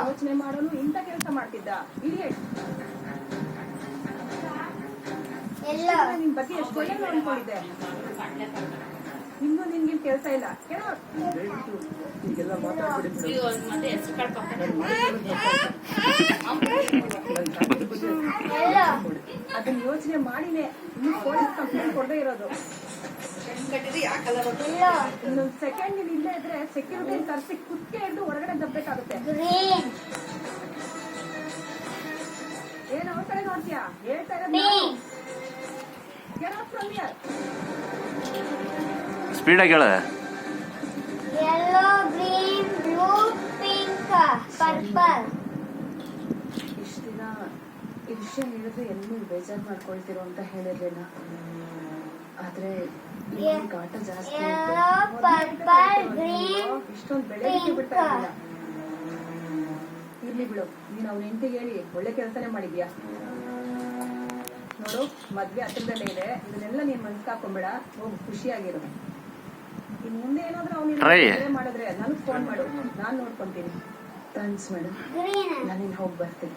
ಯೋಚನೆ ಮಾಡೋನು ಇಂಥ ಕೆಲಸ ಮಾಡ್ತಿದ್ದ ನಿನ್ ಬಗ್ಗೆ ಎಷ್ಟು ಒಳ್ಳೆ ಅನ್ಕೊಂಡಿದ್ದೆ. ಇನ್ನು ನಿನ್ಗೆ ಕೆಲಸ ಇಲ್ಲ ಅದನ್ನ ಯೋಚನೆ ಮಾಡಿನೇ ಇನ್ನು ಪೊಲೀಸ್ ಕಂಪ್ಲೇಂಟ್ ಕೊಡದೇ ಇರೋದು. ಇನ್ನೊಂದು ಸೆಕೆಂಡ್ ನೀನ್ ಇಲ್ಲೇ ಇದ್ರೆ ಸೆಕ್ಯೂರಿಟಿ ಕರ್ಸಿ ಕುಕ್ಕೆ ಹಿಡಿದು ಹೊರಗಡೆ ದಬ್ಬೇಕಾಗುತ್ತೆ. ಏನ್ ಅವ್ರ ಕಡೆ ನೋಡ್ತೀಯಾ? ಹೇಳ್ತಾ ಇರೋದು ಸ್ಪೀಡಾಗಿ ಹೇಳ. Yellow, green, blue, pink, purple. ಇಷ್ಟ ದಿನ ಈ ವಿಷಯ ಹೇಳಿದ್ರೆ ಎಲ್ಲೂ ಬೇಜಾರು ಮಾಡ್ಕೊಳ್ತಿರೋ ಅಂತ ಹೇಳಿರ್ಲಿಲ್ಲ. ಆದ್ರೆ ಆಟ ಜಾಸ್ತಿ ಇಷ್ಟೊಂದು ಬೆಳೆಗೆ ಬಿಡ್ತಾ ಇರಲಿಲ್ಲ. ಇರ್ಲಿ ಬಿಡು, ನೀನ್ ಅವ್ನ ಹೆಂಡತಿಗೆ ಹೇಳಿ ಒಳ್ಳೆ ಕೆಲಸನೇ ಮಾಡಿದ್ಯಾ. ನೋಡು, ಮದ್ವೆ ಹತ್ರದಲ್ಲೇ ಇದೆ, ಇದನ್ನೆಲ್ಲ ನೀನ್ ಮನ್ಸ್ ಹಾಕೊಂಬೇಡ. ಹೋಗು, ಖುಷಿಯಾಗಿರು. ಇನ್ ಮುಂದೆ ಏನಾದ್ರೂ ಅವ್ನಿಗೆ ಮಾಡಿದ್ರೆ ನನಗ್ ಫೋನ್ ಮಾಡು, ನಾನ್ ನೋಡ್ಕೊಂತೀನಿ. ಥ್ಯಾಂಕ್ಸ್ ಮೇಡಮ್, ನಾನಿನ್ ಹೋಗಿ ಬರ್ತೀನಿ.